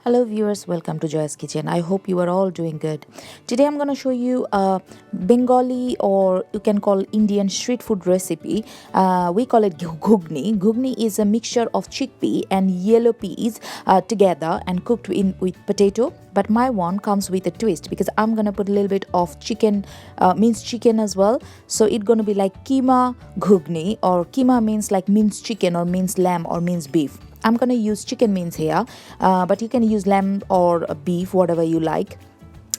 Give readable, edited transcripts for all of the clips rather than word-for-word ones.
Hello viewers, welcome to Joy's Kitchen. I hope you are all doing good. Today I'm going to show you a Bengali, or you can call Indian street food recipe. We call it Ghughni. Ghughni is a mixture of chickpea and yellow peas together and cooked with potato. But my one comes with a twist because I'm going to put a little bit of chicken, minced chicken as well. So it's going to be like keema Ghughni, or keema means like minced chicken or minced lamb or minced beef. I'm going to use chicken mince here, but you can use lamb or beef, whatever you like.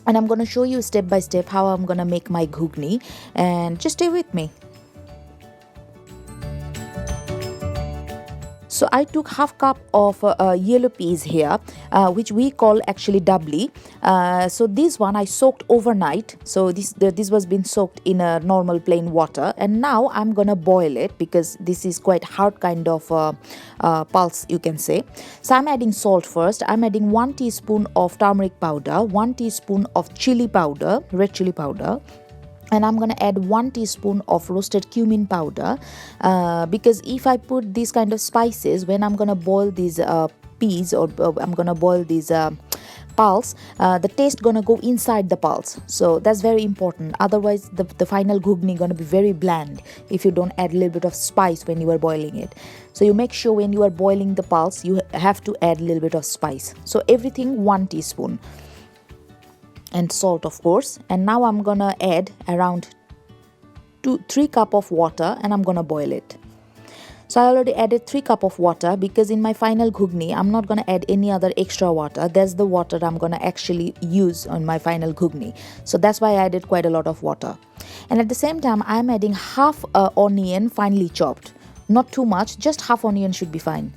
And I'm going to show you step by step how I'm going to make my ghugni, and just stay with me. So I took half cup of yellow peas here, which we call actually doubly. So this one I soaked overnight. So this was been soaked in a normal plain water, and now I'm gonna boil it because this is quite hard kind of pulse, you can say. So I'm adding salt first. I'm adding 1 teaspoon of turmeric powder, 1 teaspoon of chili powder, red chili powder, and I'm going to add 1 teaspoon of roasted cumin powder, because if I put these kind of spices when I'm going to boil these peas, or I'm going to boil these pulse, the taste going to go inside the pulse. So that's very important. Otherwise the final ghugni going to be very bland if you don't add a little bit of spice when you are boiling it. So you make sure when you are boiling the pulse you have to add a little bit of spice. So everything 1 teaspoon. And salt, of course. And now I'm gonna add around 3 cup of water, and I'm gonna boil it. So I already added 3 cup of water because in my final ghugni I'm not gonna add any other extra water. That's the water I'm gonna actually use on my final ghugni. So that's why I added quite a lot of water. And at the same time I'm adding half onion finely chopped. Not too much, just half onion should be fine.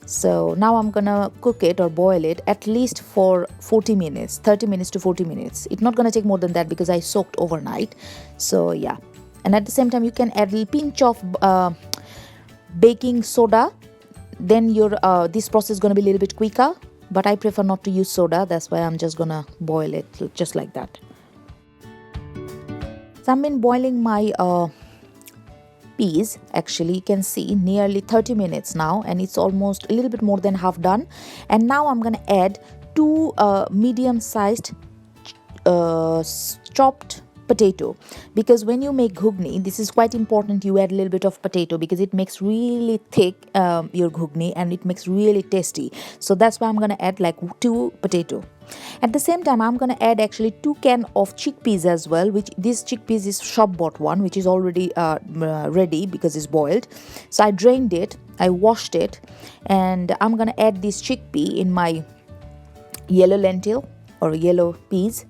So now I'm gonna cook it or boil it at least for 40 minutes, 30 minutes to 40 minutes. It's not gonna take more than that because I soaked overnight. So yeah. And at the same time you can add a pinch of baking soda. Then your this process is gonna be a little bit quicker. But I prefer not to use soda. That's why I'm just gonna boil it just like that. So I've been boiling my peas, actually you can see nearly 30 minutes now, and it's almost a little bit more than half done. And now I'm gonna add 2 medium sized chopped potato, because when you make ghugni this is quite important you add a little bit of potato because it makes really thick your ghugni, and it makes really tasty. So that's why I'm gonna add like 2 potato. At the same time I'm gonna add actually 2 can of chickpeas as well, which this chickpeas is shop bought one, which is already ready because it's boiled. So I drained it, I washed it, and I'm gonna add this chickpea in my yellow lentil or yellow peas.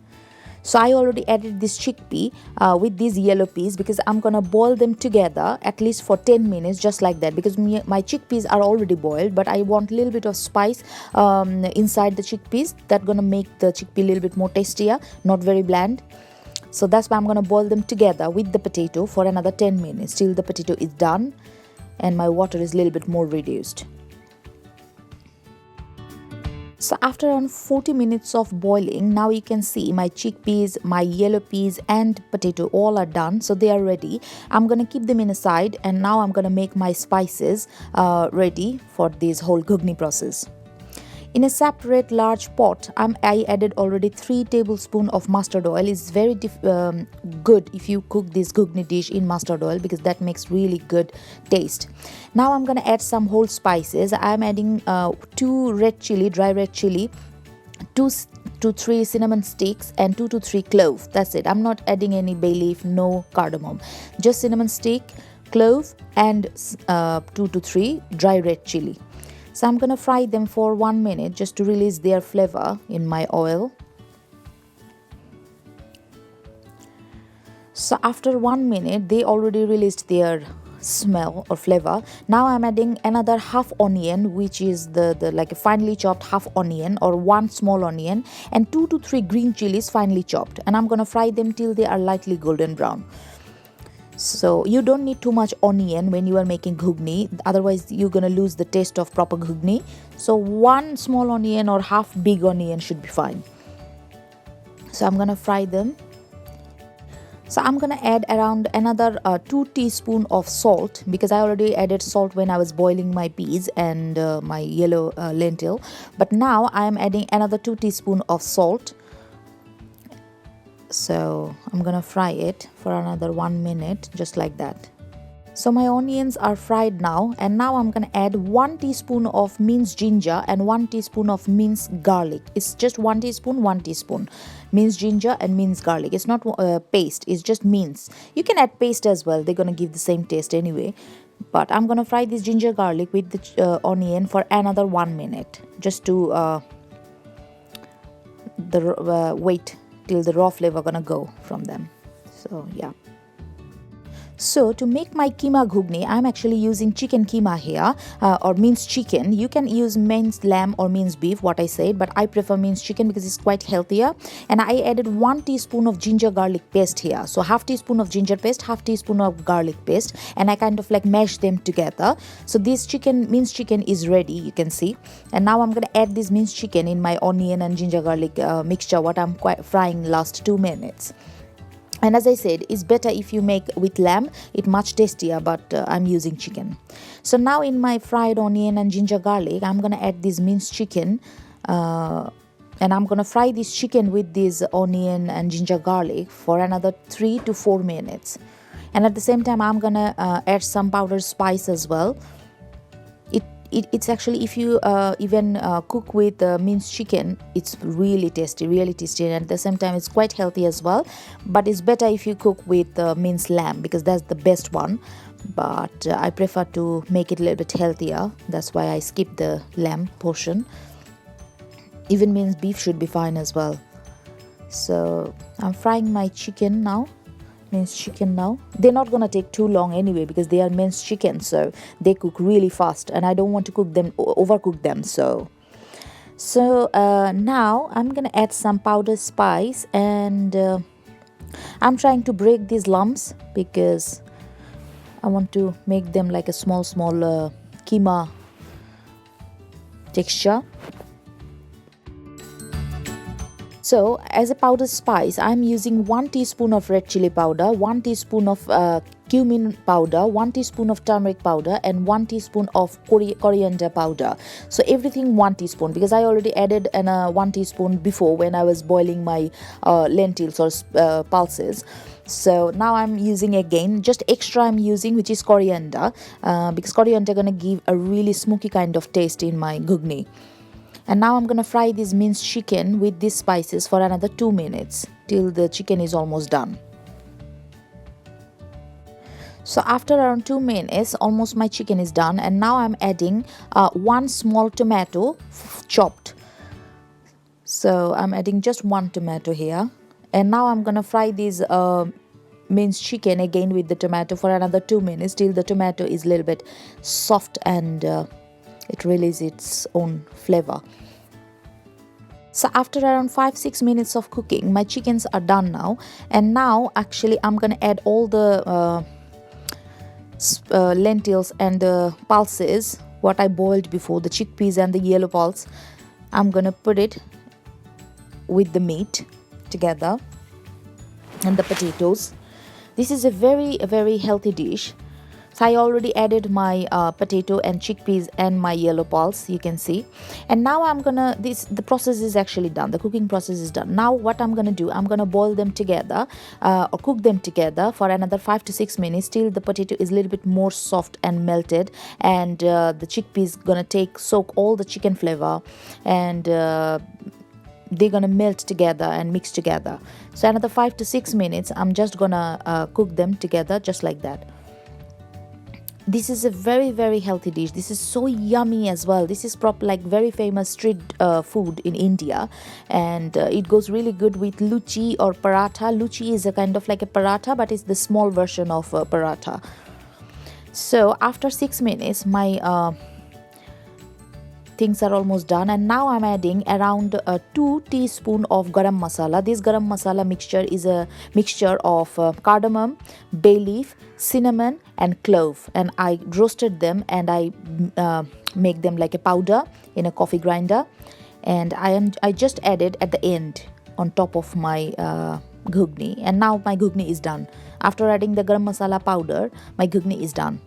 So I already added this chickpea with these yellow peas because I'm gonna boil them together at least for 10 minutes, just like that, because my chickpeas are already boiled, but I want a little bit of spice inside the chickpeas. That's gonna make the chickpea a little bit more tastier, not very bland. So that's why I'm gonna boil them together with the potato for another 10 minutes till the potato is done and my water is a little bit more reduced. So after around 40 minutes of boiling, now you can see my chickpeas, my yellow peas and potato all are done. So they are ready. I'm going to keep them in a side, and now I'm going to make my spices ready for this whole ghugni process. In a separate large pot, I added already 3 tablespoons of mustard oil. It's very good if you cook this ghugni dish in mustard oil because that makes really good taste. Now I'm going to add some whole spices. I'm adding 2 red chili, dry red chili, 2 to 3 cinnamon sticks, and 2 to 3 clove. That's it. I'm not adding any bay leaf, no cardamom. Just cinnamon stick, clove, and 2 to 3 dry red chili. So I'm gonna fry them for 1 minute just to release their flavor in my oil. So after 1 minute, they already released their smell or flavor. Now I'm adding another half onion, which is the like a finely chopped half onion or 1 small onion, and 2 to 3 green chilies finely chopped. And I'm gonna fry them till they are lightly golden brown. So you don't need too much onion when you are making ghugni, otherwise you're gonna lose the taste of proper ghugni. So 1 small onion or half big onion should be fine. So I'm gonna fry them. So I'm gonna add around another 2 teaspoon of salt, because I already added salt when I was boiling my peas and my yellow lentil. But now I am adding another 2 teaspoon of salt. So I'm gonna fry it for another 1 minute, just like that. So my onions are fried now, and now I'm gonna add 1 teaspoon of minced ginger and 1 teaspoon of minced garlic. It's just 1 teaspoon, 1 teaspoon minced ginger and minced garlic. It's not paste, it's just mince. You can add paste as well, they're gonna give the same taste anyway. But I'm gonna fry this ginger garlic with the onion for another 1 minute, just to wait till the raw flavor gonna go from them. So yeah. So to make my keema ghugni, I'm actually using chicken keema here, or minced chicken. You can use minced lamb or minced beef, what I said, but I prefer minced chicken because it's quite healthier. And I added 1 teaspoon of ginger garlic paste here. So half teaspoon of ginger paste, half teaspoon of garlic paste, and I kind of like mash them together. So this minced chicken is ready, you can see. And now I'm gonna add this minced chicken in my onion and ginger garlic mixture, what I'm frying last 2 minutes. And as I said, it's better if you make with lamb, it's much tastier, but I'm using chicken. So now in my fried onion and ginger garlic, I'm gonna add this minced chicken, and I'm gonna fry this chicken with this onion and ginger garlic for another 3 to 4 minutes. And at the same time, I'm gonna add some powdered spice as well. It's actually, if you even cook with minced chicken, it's really tasty, and at the same time it's quite healthy as well. But it's better if you cook with minced lamb, because that's the best one. But I prefer to make it a little bit healthier, that's why I skip the lamb portion. Even minced beef should be fine as well. So I'm frying my chicken now. Minced chicken now. They're not gonna take too long anyway, because they are minced chicken, so they cook really fast, and I don't want to overcook them. So now I'm gonna add some powdered spice, and I'm trying to break these lumps because I want to make them like a small keema texture. So as a powder spice, I'm using 1 teaspoon of red chili powder, 1 teaspoon of cumin powder, 1 teaspoon of turmeric powder, and 1 teaspoon of coriander powder. So everything 1 teaspoon, because I already added 1 teaspoon before when I was boiling my lentils or pulses. So now I'm using again, just extra I'm using, which is coriander, because coriander gonna give a really smoky kind of taste in my ghugni. And now I'm gonna fry this minced chicken with these spices for another 2 minutes, till the chicken is almost done. So after around 2 minutes, almost my chicken is done, and now I'm adding 1 small tomato chopped. So I'm adding just 1 tomato here, and now I'm gonna fry this minced chicken again with the tomato for another 2 minutes, till the tomato is a little bit soft and it releases its own flavor. So after around 5-6 minutes of cooking, my chickens are done now, and now actually I'm gonna add all the lentils and the pulses what I boiled before, the chickpeas and the yellow pulse. I'm gonna put it with the meat together, and the potatoes. This is a very healthy dish. So I already added my potato and chickpeas and my yellow pulse, you can see. And now I'm gonna, the process is actually done, the cooking process is done. Now what I'm gonna do, I'm gonna boil them together or cook them together for another 5 to 6 minutes, till the potato is a little bit more soft and melted, and the chickpeas gonna soak all the chicken flavor, and they're gonna melt together and mix together. So another 5 to 6 minutes, I'm just gonna cook them together just like that. This is a very healthy dish. This is so yummy as well. This is like very famous street food in India, and it goes really good with luchi or paratha. Luchi is a kind of like a paratha, but it's the small version of paratha. So after 6 minutes, my things are almost done, and now I'm adding around 2 teaspoons of garam masala. This garam masala mixture is a mixture of cardamom, bay leaf, cinnamon and clove, and I roasted them, and I make them like a powder in a coffee grinder, and I just added at the end on top of my Ghughni, and now my Ghughni is done. After adding the garam masala powder, my Ghughni is done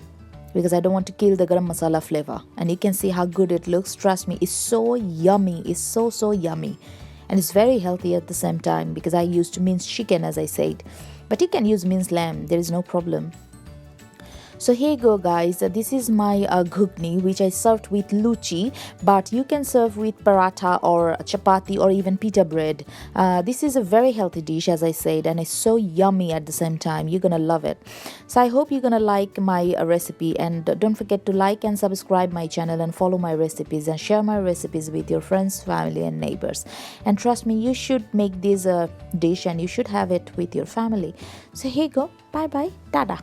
because I don't want to kill the garam masala flavor. And you can see how good it looks. Trust me, it's so yummy. It's so yummy. And it's very healthy at the same time because I used minced chicken, as I said. But you can use minced lamb, there is no problem. So here you go, guys. This is my Ghughni, which I served with luchi, but you can serve with paratha or chapati or even pita bread. This is a very healthy dish, as I said, and it's so yummy at the same time. You're gonna love it. So I hope you're gonna like my recipe, and don't forget to like and subscribe my channel and follow my recipes and share my recipes with your friends, family and neighbors. And trust me, you should make this dish and you should have it with your family. So here you go. Bye bye. Tada.